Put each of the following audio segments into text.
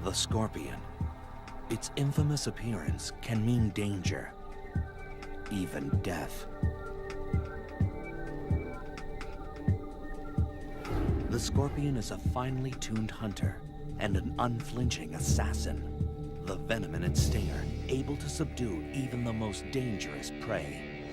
The scorpion. Its infamous appearance can mean danger, even death. The scorpion is a finely tuned hunter and an unflinching assassin. The venom in its stinger able to subdue even the most dangerous prey.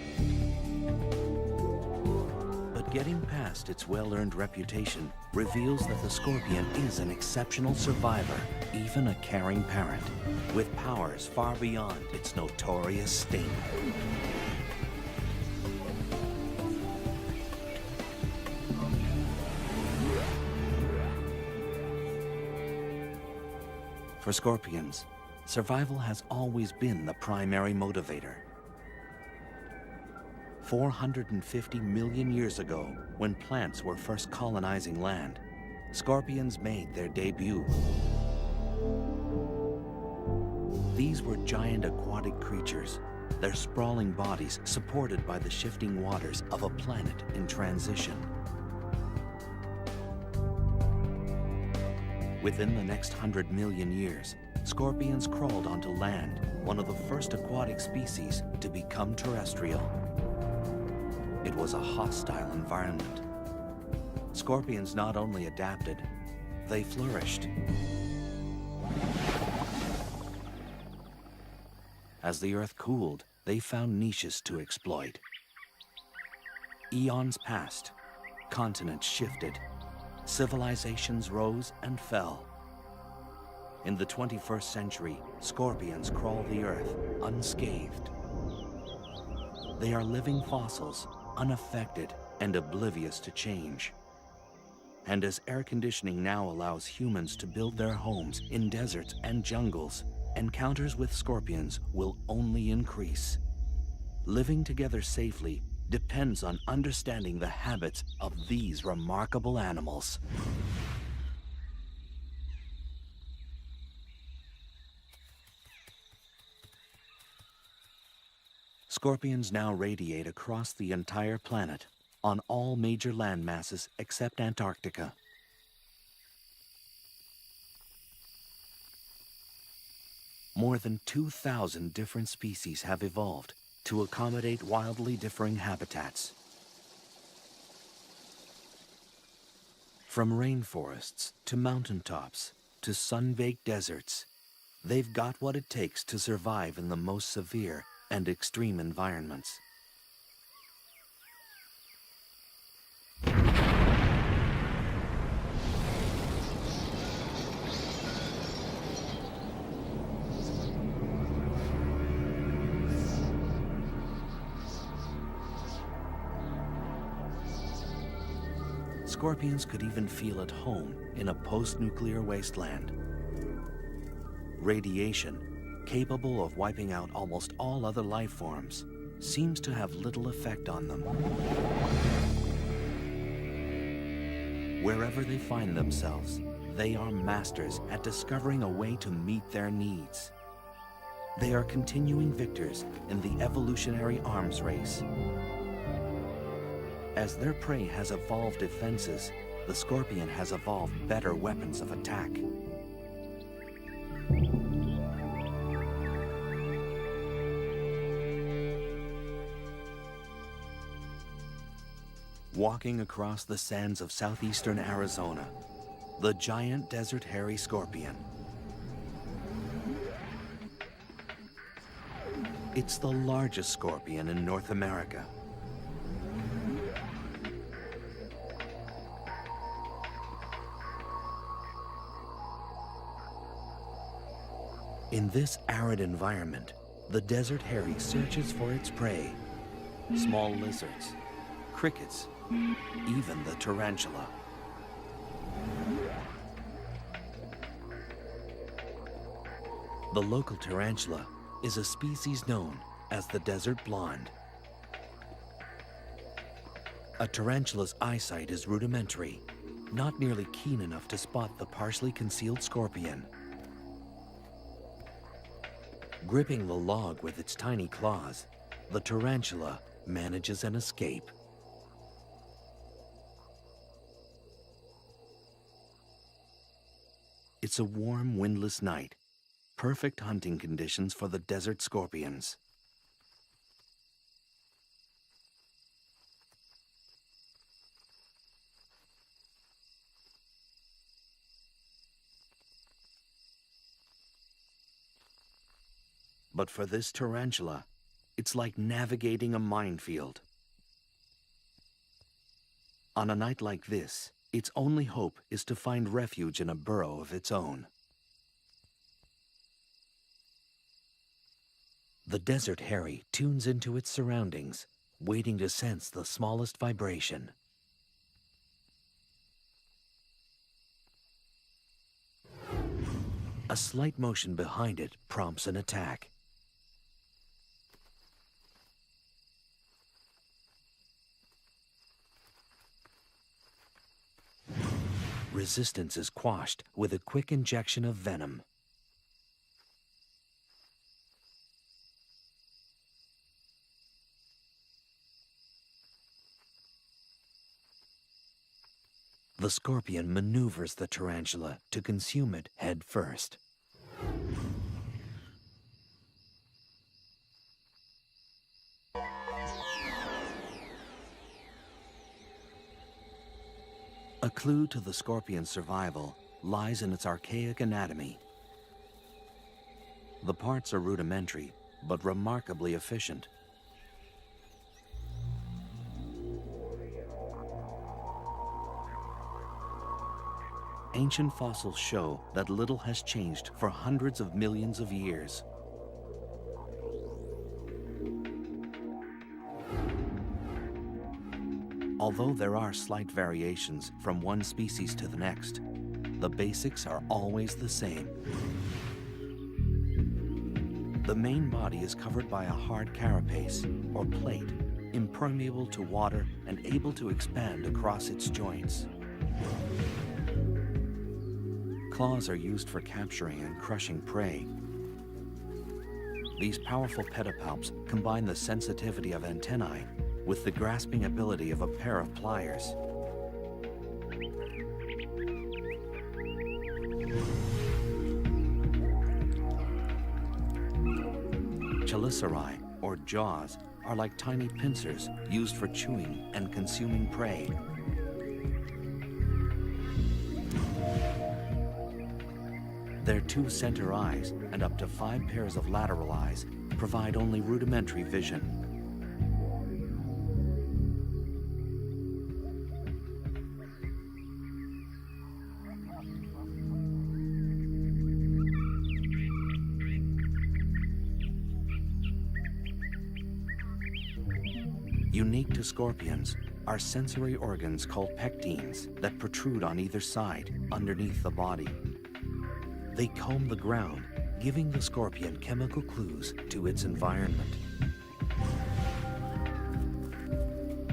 But getting past its well-earned reputation reveals that the scorpion is an exceptional survivor, even a caring parent, with powers far beyond its notorious sting. For scorpions, survival has always been the primary motivator. 450 million years ago, when plants were first colonizing land, scorpions made their debut. These were giant aquatic creatures, their sprawling bodies supported by the shifting waters of a planet in transition. Within the next 100 million years, scorpions crawled onto land, one of the first aquatic species to become terrestrial. It was a hostile environment. Scorpions not only adapted, they flourished. As the Earth cooled, they found niches to exploit. Eons passed, continents shifted, civilizations rose and fell. In the 21st century, scorpions crawl the Earth unscathed. They are living fossils, unaffected and oblivious to change. And as air conditioning now allows humans to build their homes in deserts and jungles, encounters with scorpions will only increase. Living together safely depends on understanding the habits of these remarkable animals. Scorpions now radiate across the entire planet, on all major land masses except Antarctica. More than 2,000 different species have evolved to accommodate wildly differing habitats. From rainforests to mountaintops to sun-baked deserts, they've got what it takes to survive in the most severe and extreme environments. Scorpions could even feel at home in a post-nuclear wasteland. Radiation, capable of wiping out almost all other life forms, seems to have little effect on them. Wherever they find themselves, they are masters at discovering a way to meet their needs. They are continuing victors in the evolutionary arms race. As their prey has evolved defenses, the scorpion has evolved better weapons of attack. Walking across the sands of southeastern Arizona, the giant desert hairy scorpion. It's the largest scorpion in North America. In this arid environment, the desert hairy searches for its prey, small lizards, crickets, even the tarantula. The local tarantula is a species known as the desert blonde. A tarantula's eyesight is rudimentary, not nearly keen enough to spot the partially concealed scorpion. Gripping the log with its tiny claws, the tarantula manages an escape. It's a warm, windless night. Perfect hunting conditions for the desert scorpions. But for this tarantula, it's like navigating a minefield. On a night like this, its only hope is to find refuge in a burrow of its own. The desert hairy tunes into its surroundings, waiting to sense the smallest vibration. A slight motion behind it prompts an attack. Resistance is quashed with a quick injection of venom. The scorpion maneuvers the tarantula to consume it head first. A clue to the scorpion's survival lies in its archaic anatomy. The parts are rudimentary, but remarkably efficient. Ancient fossils show that little has changed for hundreds of millions of years. Although there are slight variations from one species to the next, the basics are always the same. The main body is covered by a hard carapace, or plate, impermeable to water and able to expand across its joints. Claws are used for capturing and crushing prey. These powerful pedipalps combine the sensitivity of antennae with the grasping ability of a pair of pliers. Chelicerae, or jaws, are like tiny pincers used for chewing and consuming prey. Their 2 center eyes and up to 5 pairs of lateral eyes provide only rudimentary vision. Unique to scorpions are sensory organs called pectines that protrude on either side, underneath the body. They comb the ground, giving the scorpion chemical clues to its environment.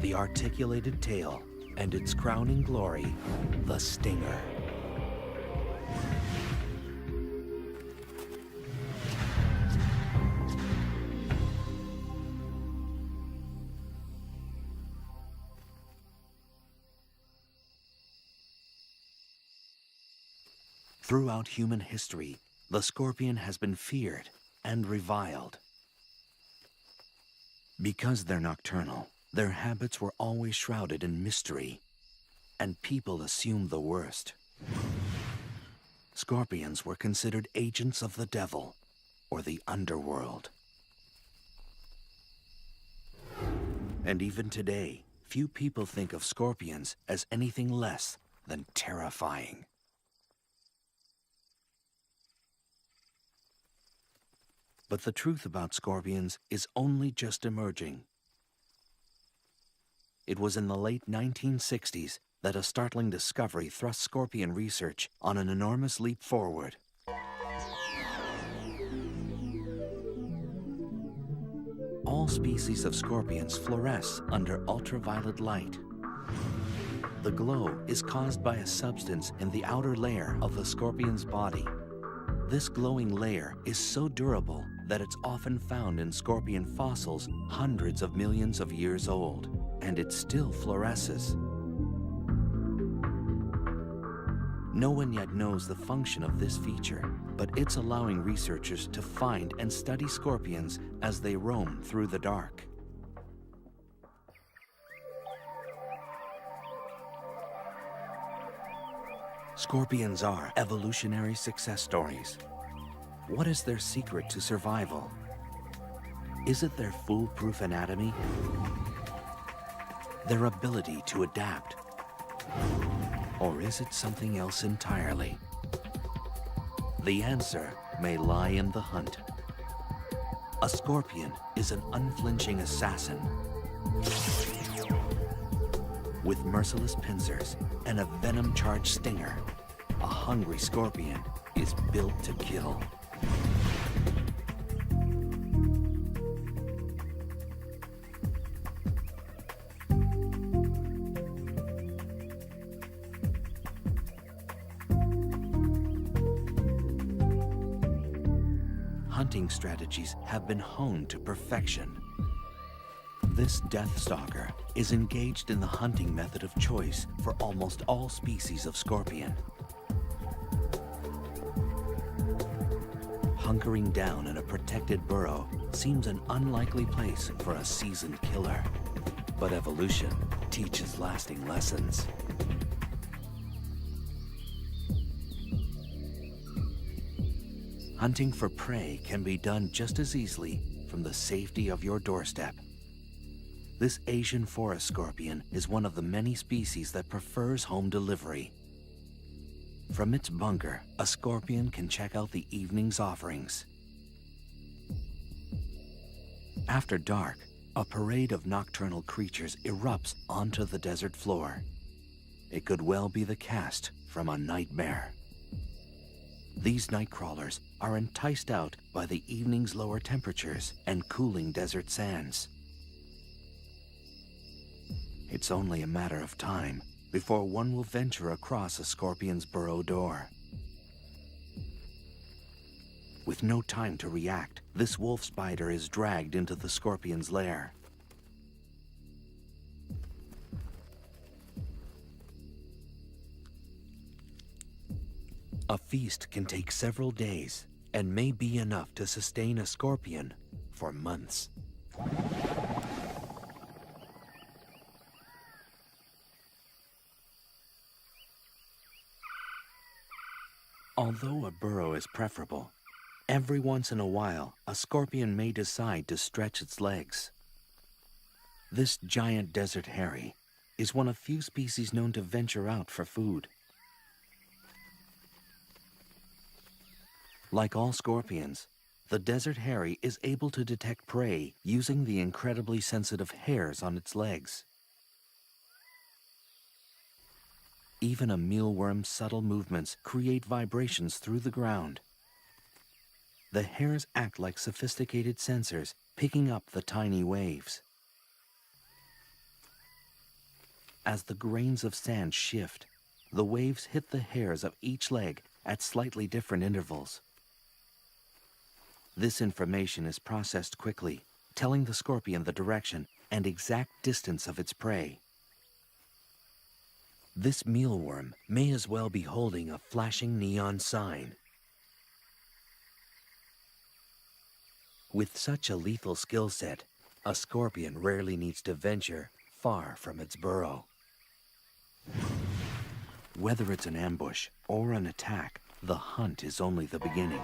The articulated tail and its crowning glory, the stinger. Throughout human history, the scorpion has been feared and reviled. Because they're nocturnal, their habits were always shrouded in mystery, and people assumed the worst. Scorpions were considered agents of the devil or the underworld. And even today, few people think of scorpions as anything less than terrifying. But the truth about scorpions is only just emerging. It was in the late 1960s that a startling discovery thrust scorpion research on an enormous leap forward. All species of scorpions fluoresce under ultraviolet light. The glow is caused by a substance in the outer layer of the scorpion's body. This glowing layer is so durable that it's often found in scorpion fossils hundreds of millions of years old, and it still fluoresces. No one yet knows the function of this feature, but it's allowing researchers to find and study scorpions as they roam through the dark. Scorpions are evolutionary success stories. What is their secret to survival? Is it their foolproof anatomy? Their ability to adapt? Or is it something else entirely? The answer may lie in the hunt. A scorpion is an unflinching assassin with merciless pincers and a venom-charged stinger. A hungry scorpion is built to kill. Hunting strategies have been honed to perfection. This death stalker is engaged in the hunting method of choice for almost all species of scorpion. Hunkering down in a protected burrow seems an unlikely place for a seasoned killer, but evolution teaches lasting lessons. Hunting for prey can be done just as easily from the safety of your doorstep. This Asian forest scorpion is one of the many species that prefers home delivery. From its bunker, a scorpion can check out the evening's offerings. After dark, a parade of nocturnal creatures erupts onto the desert floor. It could well be the cast from a nightmare. These night crawlers are enticed out by the evening's lower temperatures and cooling desert sands. It's only a matter of time before one will venture across a scorpion's burrow door. With no time to react, this wolf spider is dragged into the scorpion's lair. A feast can take several days and may be enough to sustain a scorpion for months. Although a burrow is preferable, every once in a while, a scorpion may decide to stretch its legs. This giant desert hairy is one of few species known to venture out for food. Like all scorpions, the desert hairy is able to detect prey using the incredibly sensitive hairs on its legs. Even a mealworm's subtle movements create vibrations through the ground. The hairs act like sophisticated sensors, picking up the tiny waves. As the grains of sand shift, the waves hit the hairs of each leg at slightly different intervals. This information is processed quickly, telling the scorpion the direction and exact distance of its prey. This mealworm may as well be holding a flashing neon sign. With such a lethal skill set, a scorpion rarely needs to venture far from its burrow. Whether it's an ambush or an attack, the hunt is only the beginning.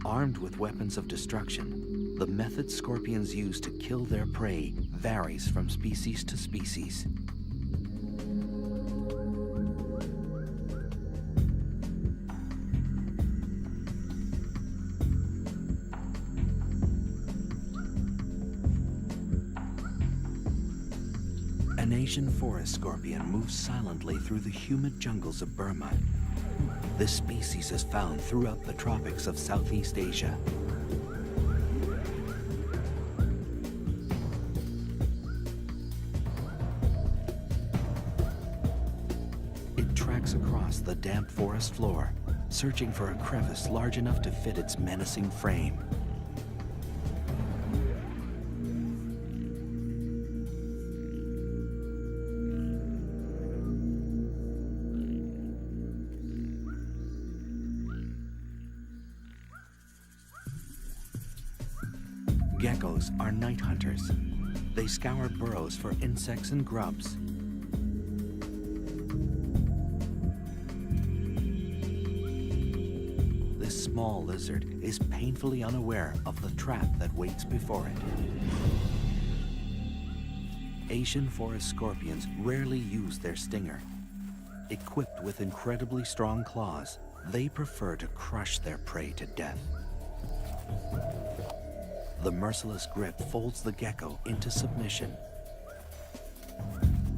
Armed with weapons of destruction, the method scorpions use to kill their prey varies from species to species. An Asian forest scorpion moves silently through the humid jungles of Burma. This species is found throughout the tropics of Southeast Asia. It tracks across the damp forest floor, searching for a crevice large enough to fit its menacing frame. Geckos are night hunters. They scour burrows for insects and grubs. This small lizard is painfully unaware of the trap that waits before it. Asian forest scorpions rarely use their stinger. Equipped with incredibly strong claws, they prefer to crush their prey to death. The merciless grip folds the gecko into submission.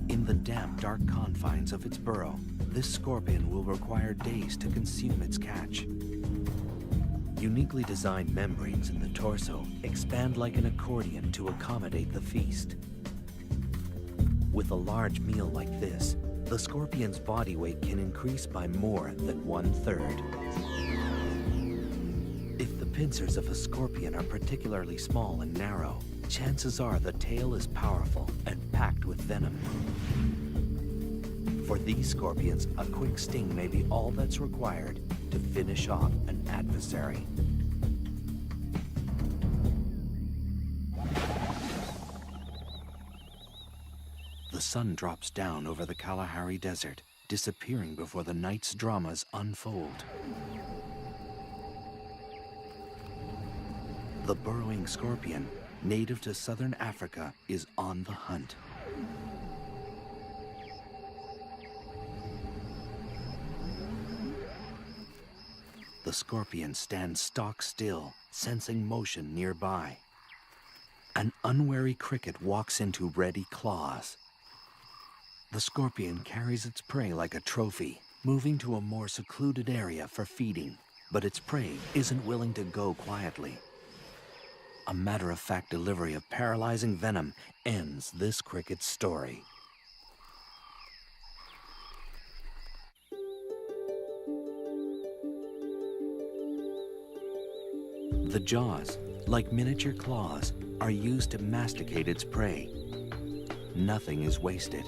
In the damp, dark confines of its burrow, this scorpion will require days to consume its catch. Uniquely designed membranes in the torso expand like an accordion to accommodate the feast. With a large meal like this, the scorpion's body weight can increase by more than 1/3. If the pincers of a scorpion are particularly small and narrow, chances are the tail is powerful and packed with venom. For these scorpions, a quick sting may be all that's required to finish off an adversary. The sun drops down over the Kalahari Desert, disappearing before the night's dramas unfold. The burrowing scorpion, native to southern Africa, is on the hunt. The scorpion stands stock still, sensing motion nearby. An unwary cricket walks into ready claws. The scorpion carries its prey like a trophy, moving to a more secluded area for feeding, but its prey isn't willing to go quietly. A matter-of-fact delivery of paralyzing venom ends this cricket's story. The jaws, like miniature claws, are used to masticate its prey. Nothing is wasted.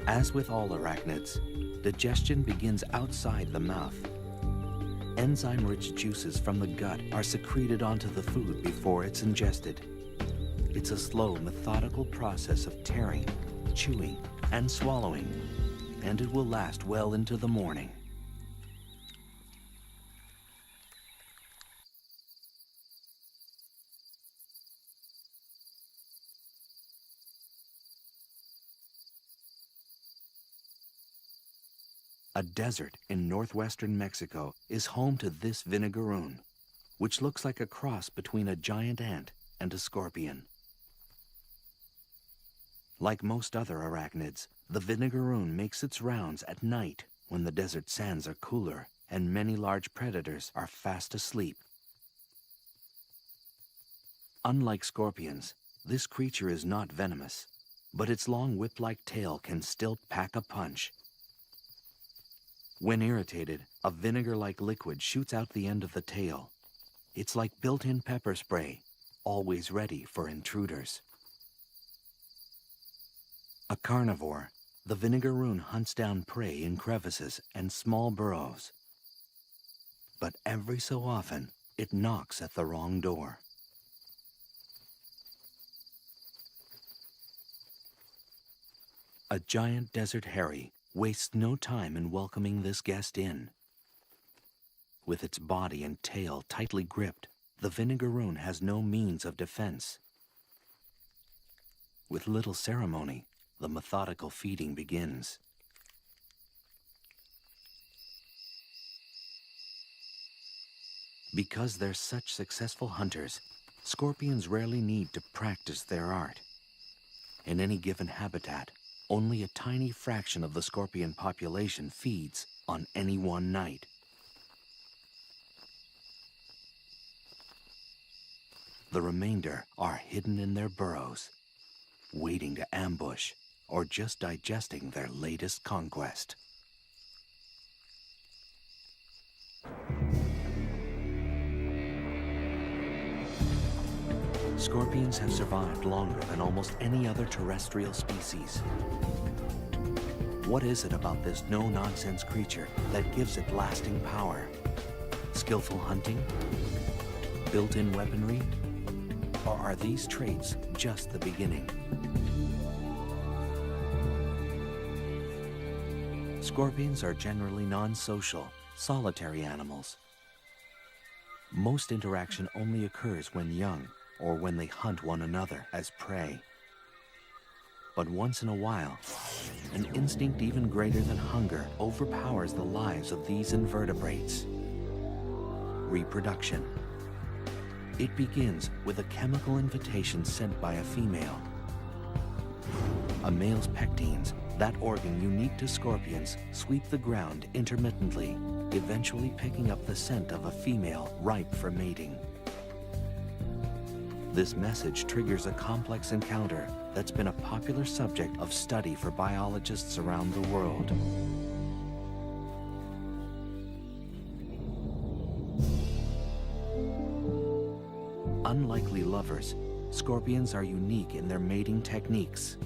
As with all arachnids, digestion begins outside the mouth. Enzyme-rich juices from the gut are secreted onto the food before it's ingested. It's a slow, methodical process of tearing, chewing, and swallowing, and it will last well into the morning. A desert in northwestern Mexico is home to this vinegaroon, which looks like a cross between a giant ant and a scorpion. Like most other arachnids, the vinegaroon makes its rounds at night when the desert sands are cooler and many large predators are fast asleep. Unlike scorpions, this creature is not venomous, but its long whip-like tail can still pack a punch. When irritated, a vinegar-like liquid shoots out the end of the tail. It's like built-in pepper spray, always ready for intruders. A carnivore, the vinegaroon hunts down prey in crevices and small burrows. But every so often, it knocks at the wrong door. A giant desert hairy wastes no time in welcoming this guest in. With its body and tail tightly gripped, the vinegaroon has no means of defense. With little ceremony, the methodical feeding begins. Because they're such successful hunters, scorpions rarely need to practice their art. In any given habitat, only a tiny fraction of the scorpion population feeds on any one night. The remainder are hidden in their burrows, waiting to ambush or just digesting their latest conquest. Scorpions have survived longer than almost any other terrestrial species. What is it about this no-nonsense creature that gives it lasting power? Skillful hunting? built-in weaponry? Or are these traits just the beginning? Scorpions are generally non-social, solitary animals. Most interaction only occurs when young or when they hunt one another as prey. But once in a while, an instinct even greater than hunger overpowers the lives of these invertebrates. Reproduction. It begins with a chemical invitation sent by a female. A male's pectines, that organ unique to scorpions, sweep the ground intermittently, eventually picking up the scent of a female ripe for mating. This message triggers a complex encounter that's been a popular subject of study for biologists around the world. Unlikely lovers, scorpions are unique in their mating techniques.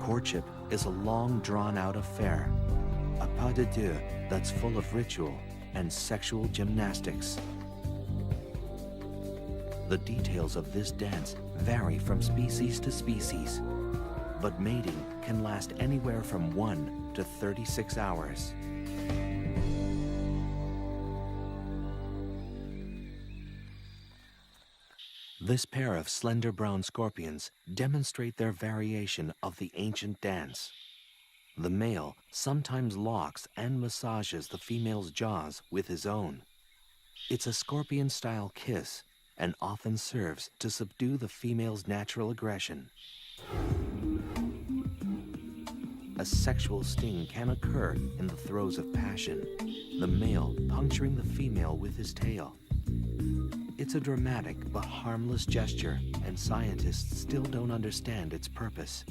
Courtship is a long, drawn-out affair, a pas de deux that's full of ritual and sexual gymnastics. The details of this dance vary from species to species, but mating can last anywhere from 1 to 36 hours. This pair of slender brown scorpions demonstrate their variation of the ancient dance. The male sometimes locks and massages the female's jaws with his own. It's a scorpion-style kiss and often serves to subdue the female's natural aggression. A sexual sting can occur in the throes of passion, the male puncturing the female with his tail. It's a dramatic but harmless gesture, and scientists still don't understand its purpose.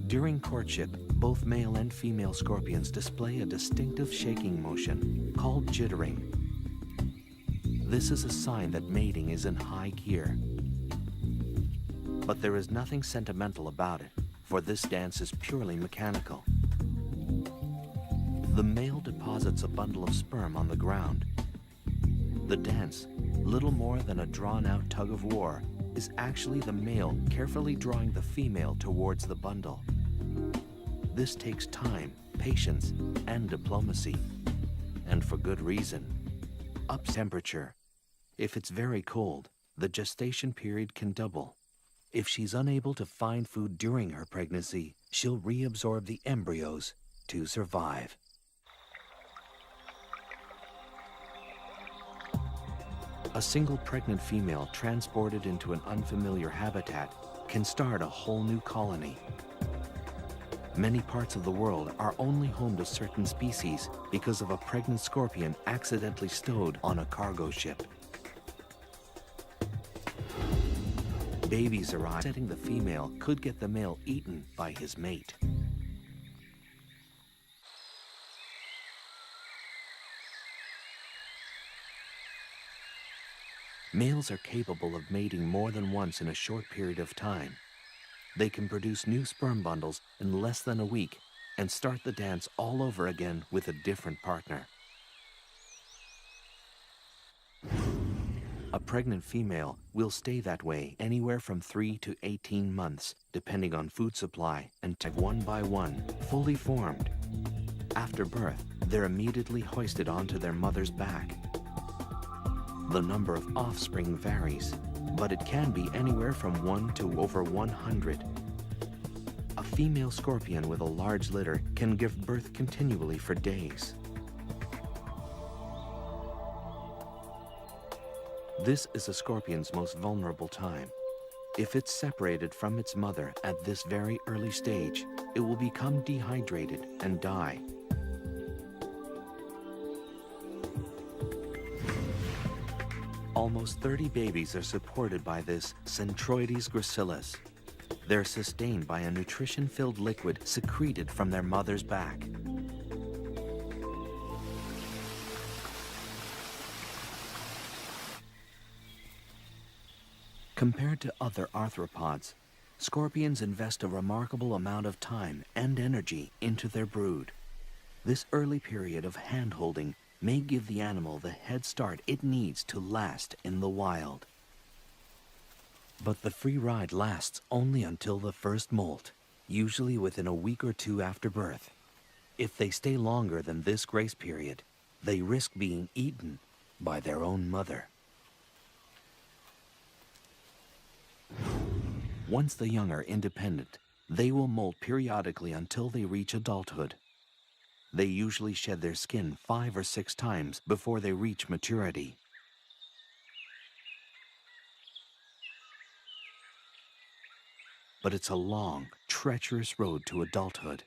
During courtship, both male and female scorpions display a distinctive shaking motion called jittering. This is a sign that mating is in high gear. But there is nothing sentimental about it, for this dance is purely mechanical. The male deposits a bundle of sperm on the ground. The dance, little more than a drawn-out tug-of-war, is actually the male carefully drawing the female towards the bundle. This takes time, patience, and diplomacy. And for good reason. Up temperature. If it's very cold, the gestation period can double. If she's unable to find food during her pregnancy, she'll reabsorb the embryos to survive. A single pregnant female transported into an unfamiliar habitat can start a whole new colony. Many parts of the world are only home to certain species because of a pregnant scorpion accidentally stowed on a cargo ship. Babies arrive, setting the female could get the male eaten by his mate. Males are capable of mating more than once in a short period of time. They can produce new sperm bundles in less than a week and start the dance all over again with a different partner. A pregnant female will stay that way anywhere from 3 to 18 months, depending on food supply, and tag one by one, fully formed. After birth, they're immediately hoisted onto their mother's back. The number of offspring varies, but it can be anywhere from 1 to over 100. A female scorpion with a large litter can give birth continually for days. This is a scorpion's most vulnerable time. If it's separated from its mother at this very early stage, it will become dehydrated and die. Almost 30 babies are supported by this Centroides gracilis. They're sustained by a nutrition-filled liquid secreted from their mother's back. Compared to other arthropods, scorpions invest a remarkable amount of time and energy into their brood. This early period of hand-holding may give the animal the head start it needs to last in the wild. But the free ride lasts only until the first molt, usually within a week or two after birth. If they stay longer than this grace period, they risk being eaten by their own mother. Once the young are independent, they will molt periodically until they reach adulthood. They usually shed their skin 5 or 6 times before they reach maturity. But it's a long, treacherous road to adulthood.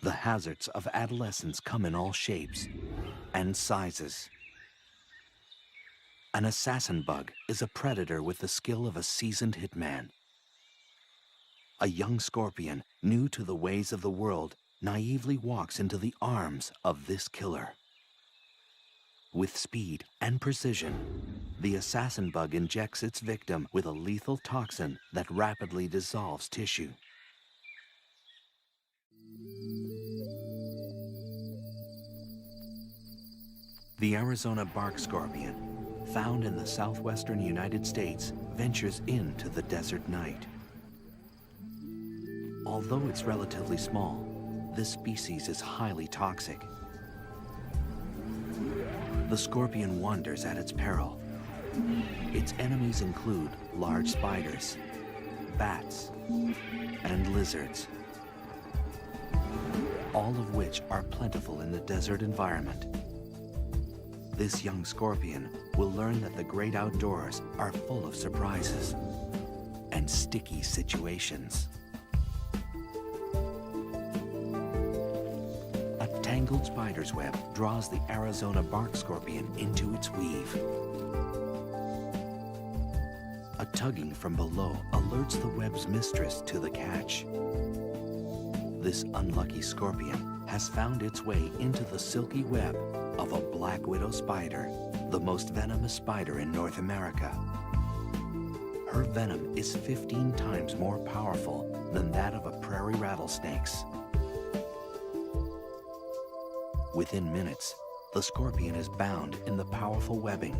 The hazards of adolescence come in all shapes and sizes. An assassin bug is a predator with the skill of a seasoned hitman. A young scorpion, new to the ways of the world, naively walks into the arms of this killer. With speed and precision, the assassin bug injects its victim with a lethal toxin that rapidly dissolves tissue. The Arizona bark scorpion, found in the southwestern United States, ventures into the desert night. Although it's relatively small, this species is highly toxic. The scorpion wanders at its peril. Its enemies include large spiders, bats, and lizards, all of which are plentiful in the desert environment. This young scorpion will learn that the great outdoors are full of surprises and sticky situations. A tangled spider's web draws the Arizona bark scorpion into its weave. A tugging from below alerts the web's mistress to the catch. This unlucky scorpion has found its way into the silky web of a black widow spider, the most venomous spider in North America. Her venom is 15 times more powerful than that of a prairie rattlesnake's. Within minutes, the scorpion is bound in the powerful webbing.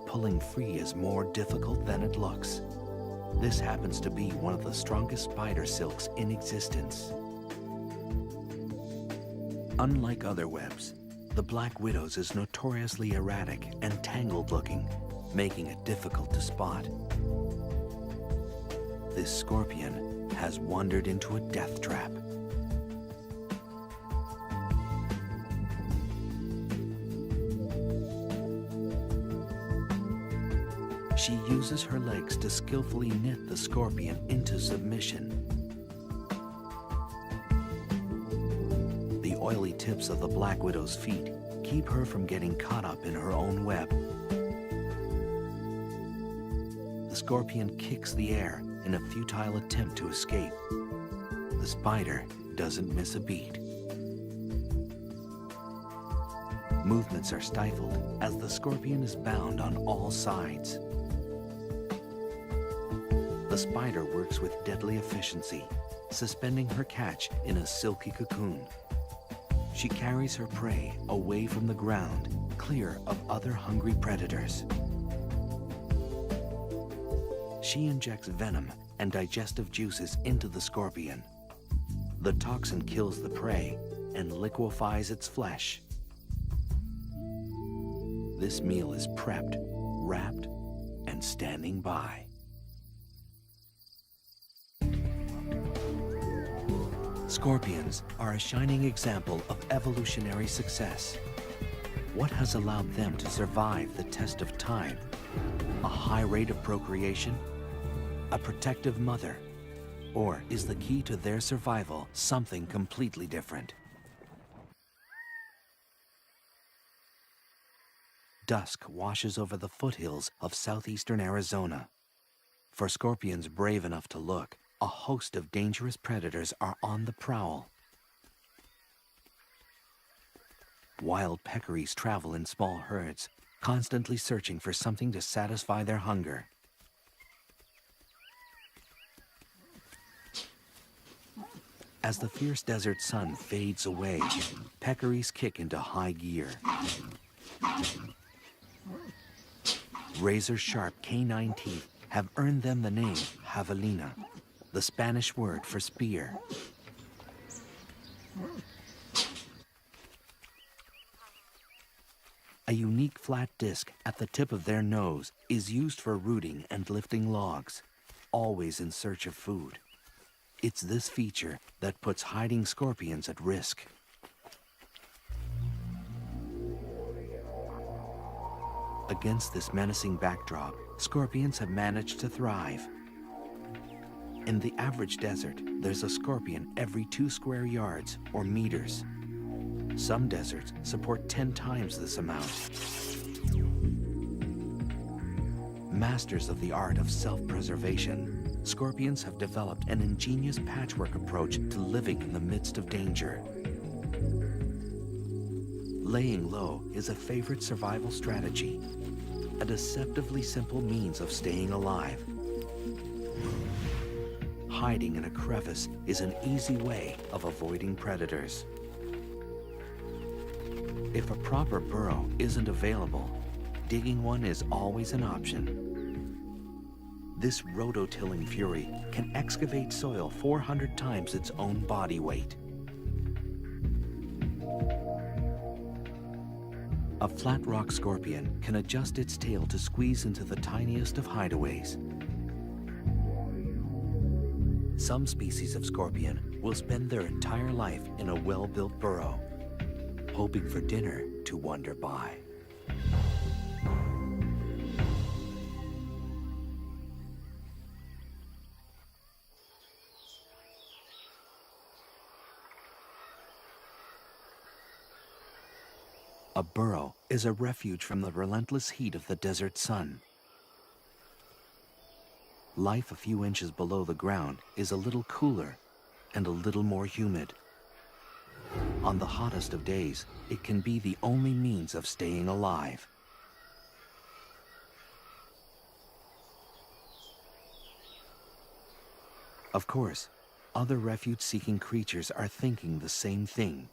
Pulling free is more difficult than it looks. This happens to be one of the strongest spider silks in existence. Unlike other webs, the black widow's is notoriously erratic and tangled-looking, making it difficult to spot. This scorpion has wandered into a death trap. She uses her legs to skillfully knit the scorpion into submission. The oily tips of the black widow's feet keep her from getting caught up in her own web. The scorpion kicks the air in a futile attempt to escape. The spider doesn't miss a beat. Movements are stifled as the scorpion is bound on all sides. The spider works with deadly efficiency, suspending her catch in a silky cocoon. She carries her prey away from the ground, clear of other hungry predators. She injects venom and digestive juices into the scorpion. The toxin kills the prey and liquefies its flesh. This meal is prepped, wrapped, and standing by. Scorpions are a shining example of evolutionary success. What has allowed them to survive the test of time? A high rate of procreation? A protective mother? Or is the key to their survival something completely different? Dusk washes over the foothills of southeastern Arizona. For scorpions brave enough to look, a host of dangerous predators are on the prowl. Wild peccaries travel in small herds, constantly searching for something to satisfy their hunger. As the fierce desert sun fades away, peccaries kick into high gear. Razor-sharp canine teeth have earned them the name javelina, the Spanish word for spear. A unique flat disc at the tip of their nose is used for rooting and lifting logs, always in search of food. It's this feature that puts hiding scorpions at risk. Against this menacing backdrop, scorpions have managed to thrive. In the average desert, there's a scorpion every 2 square yards or meters. Some deserts support 10 times this amount. Masters of the art of self-preservation, scorpions have developed an ingenious patchwork approach to living in the midst of danger. Laying low is a favorite survival strategy, a deceptively simple means of staying alive. Hiding in a crevice is an easy way of avoiding predators. If a proper burrow isn't available, digging one is always an option. This rototilling fury can excavate soil 400 times its own body weight. A flat rock scorpion can adjust its tail to squeeze into the tiniest of hideaways. Some species of scorpion will spend their entire life in a well-built burrow, hoping for dinner to wander by. A burrow is a refuge from the relentless heat of the desert sun. Life a few inches below the ground is a little cooler and a little more humid. On the hottest of days, it can be the only means of staying alive. Of course, other refuge-seeking creatures are thinking the same thing.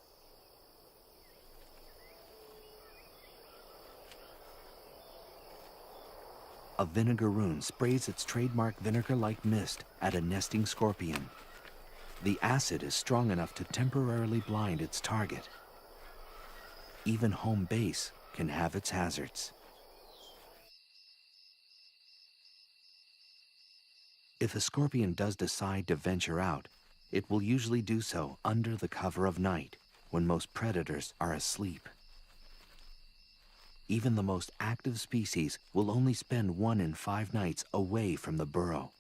A vinegaroon sprays its trademark vinegar-like mist at a nesting scorpion. The acid is strong enough to temporarily blind its target. Even home base can have its hazards. If a scorpion does decide to venture out, it will usually do so under the cover of night, when most predators are asleep. Even the most active species will only spend 1 in 5 nights away from the burrow.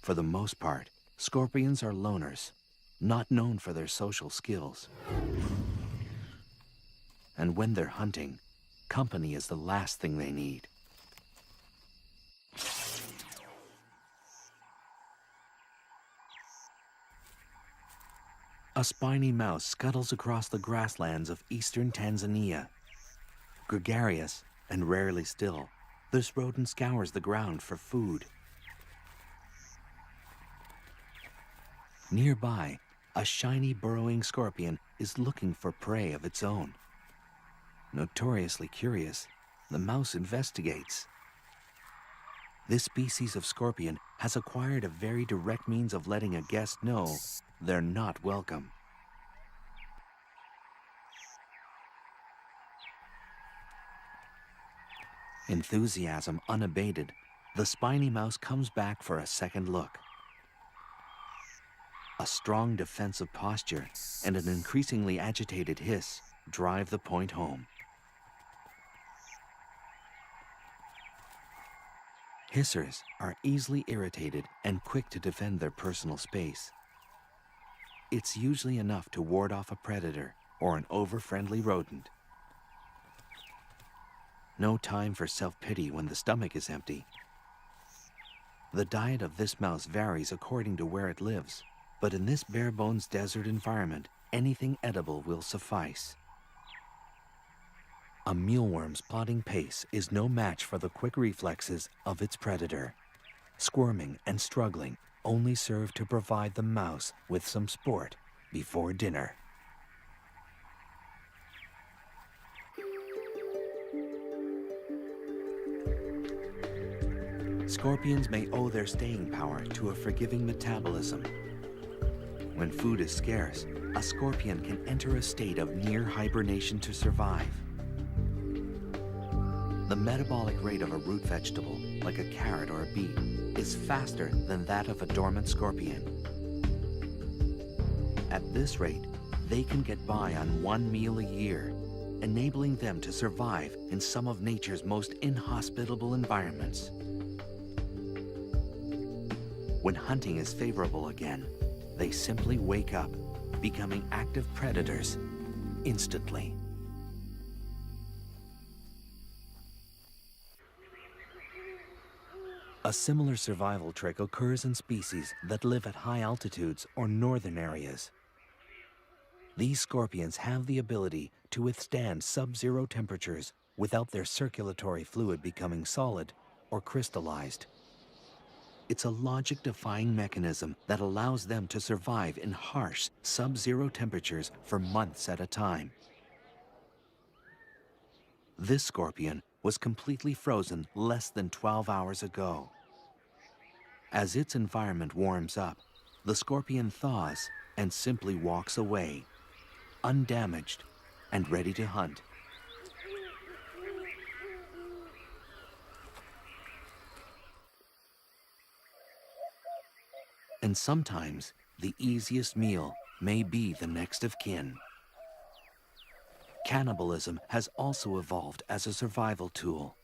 For the most part, scorpions are loners, not known for their social skills. And when they're hunting, company is the last thing they need. A spiny mouse scuttles across the grasslands of eastern Tanzania. Gregarious and rarely still, this rodent scours the ground for food. Nearby, a shiny burrowing scorpion is looking for prey of its own. Notoriously curious, the mouse investigates. This species of scorpion has acquired a very direct means of letting a guest know they're not welcome. Enthusiasm unabated, the spiny mouse comes back for a second look. A strong defensive posture and an increasingly agitated hiss drive the point home. Hissers are easily irritated and quick to defend their personal space. It's usually enough to ward off a predator or an over-friendly rodent. No time for self-pity when the stomach is empty. The diet of this mouse varies according to where it lives, but in this bare-bones desert environment, anything edible will suffice. A mealworm's plodding pace is no match for the quick reflexes of its predator. Squirming and struggling, only serve to provide the mouse with some sport before dinner. Scorpions may owe their staying power to a forgiving metabolism. When food is scarce, a scorpion can enter a state of near hibernation to survive. The metabolic rate of a root vegetable, like a carrot or a beet, is faster than that of a dormant scorpion. At this rate, they can get by on one meal a year, enabling them to survive in some of nature's most inhospitable environments. When hunting is favorable again, they simply wake up, becoming active predators instantly. A similar survival trick occurs in species that live at high altitudes or northern areas. These scorpions have the ability to withstand sub-zero temperatures without their circulatory fluid becoming solid or crystallized. It's a logic-defying mechanism that allows them to survive in harsh sub-zero temperatures for months at a time. This scorpion was completely frozen less than 12 hours ago. As its environment warms up, the scorpion thaws and simply walks away, undamaged and ready to hunt. And sometimes, the easiest meal may be the next of kin. Cannibalism has also evolved as a survival tool.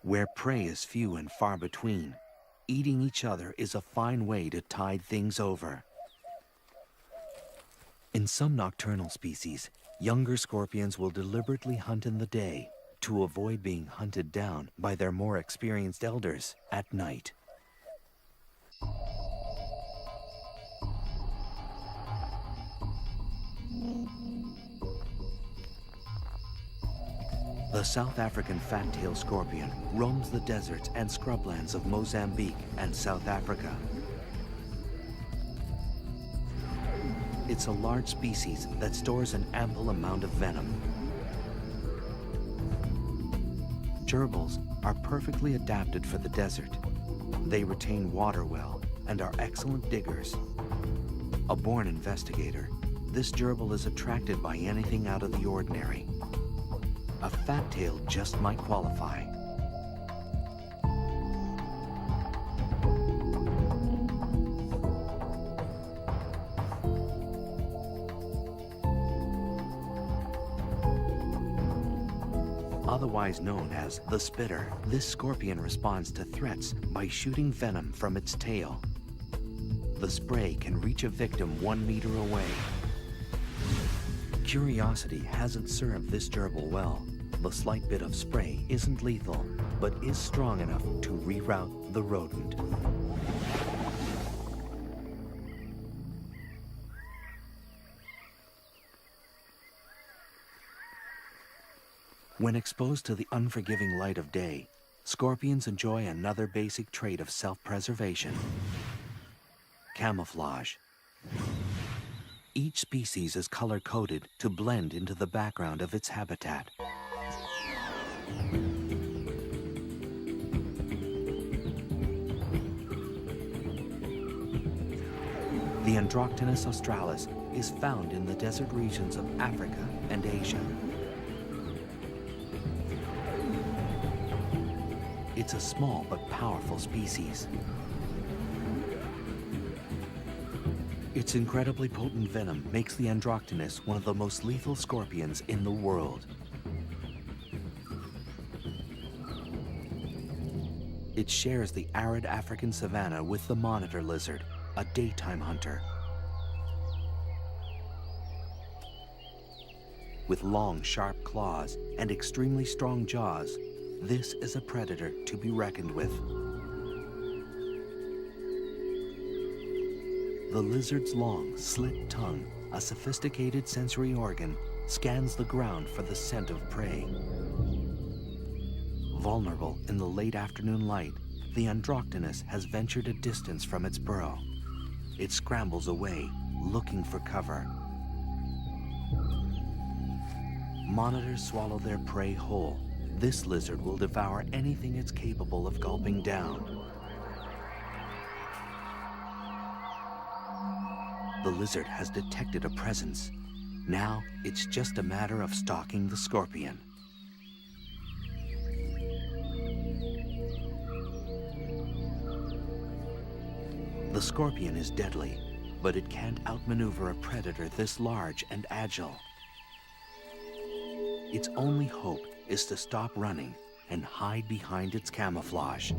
Where prey is few and far between, eating each other is a fine way to tide things over. In some nocturnal species, younger scorpions will deliberately hunt in the day to avoid being hunted down by their more experienced elders at night. The South African fat-tailed scorpion roams the deserts and scrublands of Mozambique and South Africa. It's a large species that stores an ample amount of venom. Gerbils are perfectly adapted for the desert. They retain water well and are excellent diggers. A born investigator, this gerbil is attracted by anything out of the ordinary. A fat-tail just might qualify. Otherwise known as the spitter, this scorpion responds to threats by shooting venom from its tail. The spray can reach a victim 1 meter away. Curiosity hasn't served this gerbil well. The slight bit of spray isn't lethal, but is strong enough to reroute the rodent. When exposed to the unforgiving light of day, scorpions enjoy another basic trait of self-preservation: camouflage. Each species is color-coded to blend into the background of its habitat. The Androctonus australis is found in the desert regions of Africa and Asia. It's a small but powerful species. Its incredibly potent venom makes the Androctonus one of the most lethal scorpions in the world. It shares the arid African savanna with the monitor lizard, a daytime hunter. With long, sharp claws and extremely strong jaws, this is a predator to be reckoned with. The lizard's long, slit tongue, a sophisticated sensory organ, scans the ground for the scent of prey. Vulnerable in the late afternoon light, the Androctonus has ventured a distance from its burrow. It scrambles away, looking for cover. Monitors swallow their prey whole. This lizard will devour anything it's capable of gulping down. The lizard has detected a presence. Now it's just a matter of stalking the scorpion. The scorpion is deadly, but it can't outmaneuver a predator this large and agile. Its only hope is to stop running and hide behind its camouflage.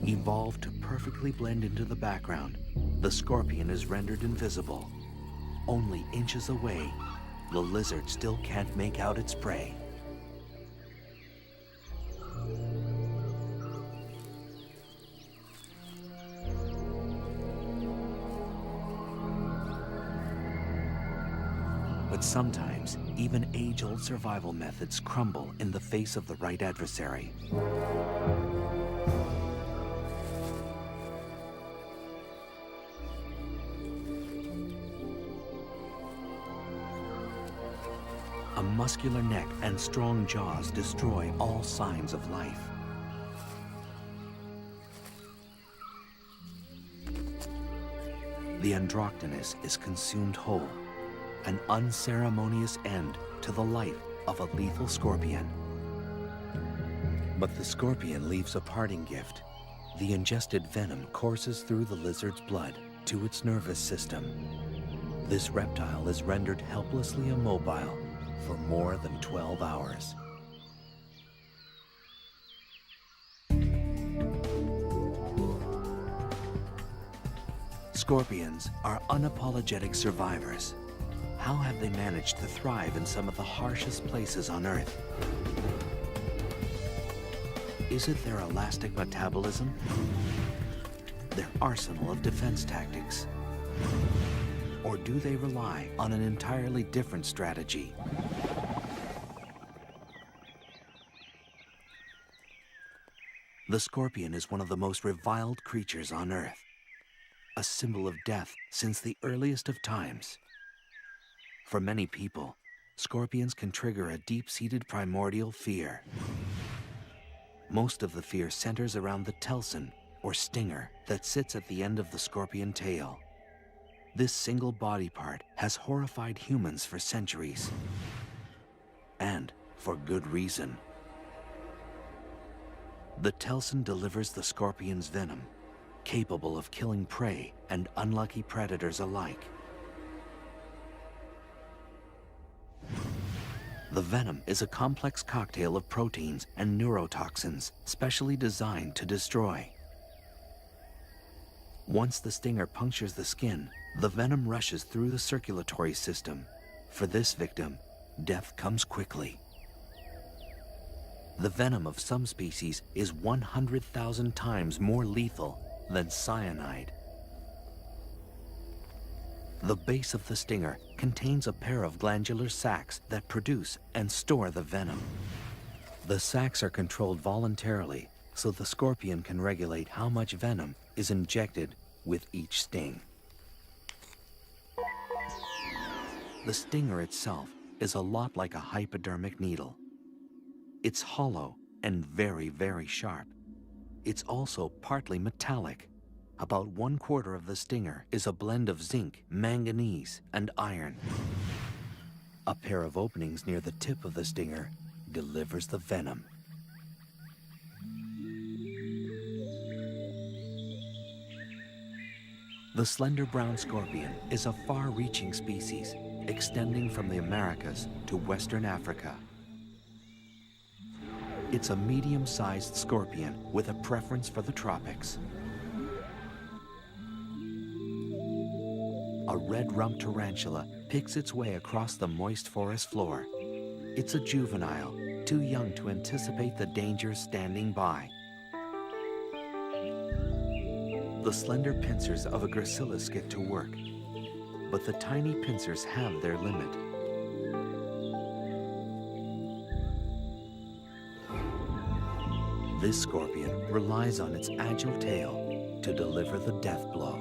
Evolved to perfectly blend into the background, the scorpion is rendered invisible. Only inches away, the lizard still can't make out its prey. But sometimes, even age-old survival methods crumble in the face of the right adversary. A muscular neck and strong jaws destroy all signs of life. The Androctonus is consumed whole, an unceremonious end to the life of a lethal scorpion. But the scorpion leaves a parting gift. The ingested venom courses through the lizard's blood to its nervous system. This reptile is rendered helplessly immobile for more than 12 hours. Scorpions are unapologetic survivors. How have they managed to thrive in some of the harshest places on Earth? Is it their elastic metabolism? Their arsenal of defense tactics? Or do they rely on an entirely different strategy? The scorpion is one of the most reviled creatures on Earth, a symbol of death since the earliest of times. For many people, scorpions can trigger a deep-seated primordial fear. Most of the fear centers around the telson, or stinger, that sits at the end of the scorpion tail. This single body part has horrified humans for centuries. And for good reason. The telson delivers the scorpion's venom, capable of killing prey and unlucky predators alike. The venom is a complex cocktail of proteins and neurotoxins specially designed to destroy. Once the stinger punctures the skin, the venom rushes through the circulatory system. For this victim, death comes quickly. The venom of some species is 100,000 times more lethal than cyanide. The base of the stinger contains a pair of glandular sacs that produce and store the venom. The sacs are controlled voluntarily, so the scorpion can regulate how much venom is injected with each sting. The stinger itself is a lot like a hypodermic needle. It's hollow and very, very sharp. It's also partly metallic. About 1/4 of the stinger is a blend of zinc, manganese, and iron. A pair of openings near the tip of the stinger delivers the venom. The slender brown scorpion is a far-reaching species, extending from the Americas to Western Africa. It's a medium-sized scorpion with a preference for the tropics. A red-rumped tarantula picks its way across the moist forest floor. It's a juvenile, too young to anticipate the dangers standing by. The slender pincers of a gracilis get to work, but the tiny pincers have their limit. This scorpion relies on its agile tail to deliver the death blow.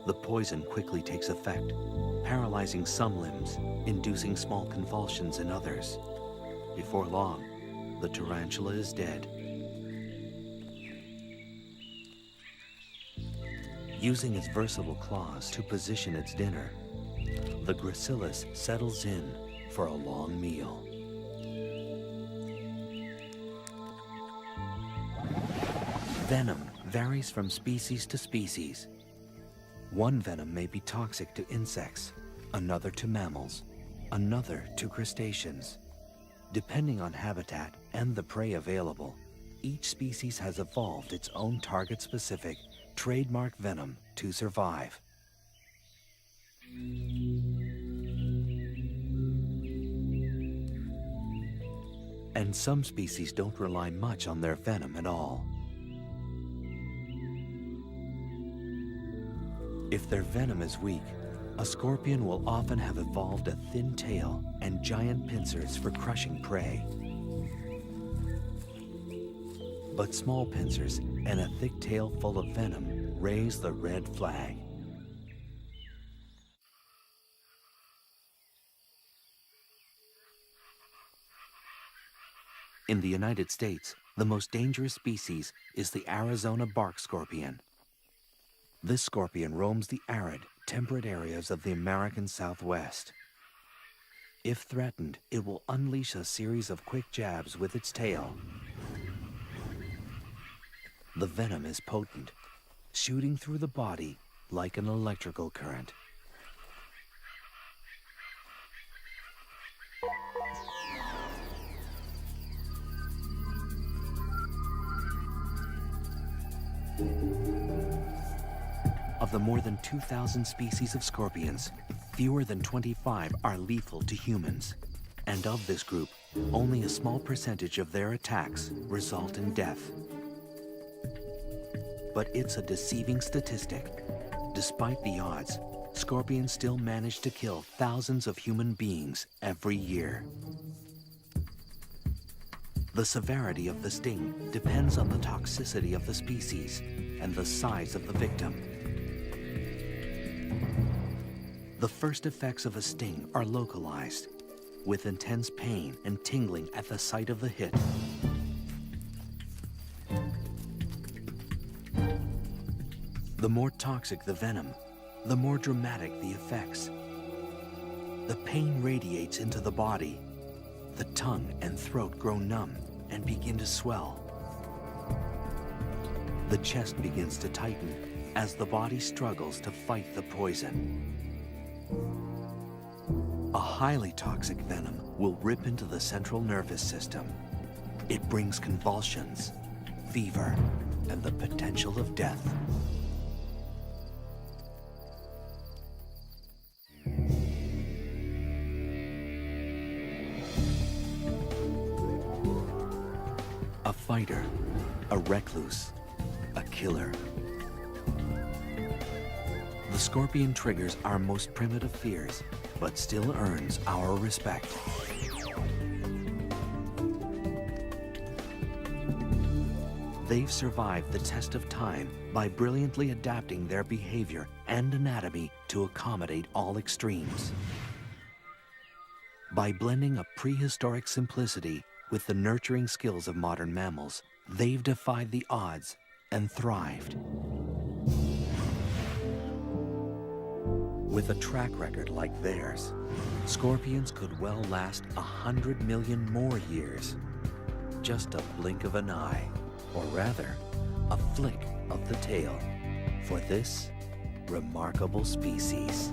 The poison quickly takes effect, paralyzing some limbs, inducing small convulsions in others. Before long, the tarantula is dead. Using its versatile claws to position its dinner, the gracilis settles in for a long meal. Venom varies from species to species. One venom may be toxic to insects, another to mammals, another to crustaceans. Depending on habitat and the prey available, each species has evolved its own target-specific, trademark venom to survive. And some species don't rely much on their venom at all. If their venom is weak, a scorpion will often have evolved a thin tail and giant pincers for crushing prey. But small pincers and a thick tail full of venom raise the red flag. In the United States, the most dangerous species is the Arizona bark scorpion. This scorpion roams the arid, temperate areas of the American Southwest. If threatened, it will unleash a series of quick jabs with its tail. The venom is potent, shooting through the body like an electrical current. Of the more than 2,000 species of scorpions, fewer than 25 are lethal to humans. And of this group, only a small percentage of their attacks result in death. But it's a deceiving statistic. Despite the odds, scorpions still manage to kill thousands of human beings every year. The severity of the sting depends on the toxicity of the species and the size of the victim. The first effects of a sting are localized, with intense pain and tingling at the site of the hit. The more toxic the venom, the more dramatic the effects. The pain radiates into the body. The tongue and throat grow numb and begin to swell. The chest begins to tighten as the body struggles to fight the poison. A highly toxic venom will rip into the central nervous system. It brings convulsions, fever, and the potential of death. A fighter, a recluse, a killer. The scorpion triggers our most primitive fears, but still earns our respect. They've survived the test of time by brilliantly adapting their behavior and anatomy to accommodate all extremes. By blending a prehistoric simplicity with the nurturing skills of modern mammals, they've defied the odds and thrived. With a track record like theirs, scorpions could well last 100 million more years. Just a blink of an eye, or rather, a flick of the tail for this remarkable species.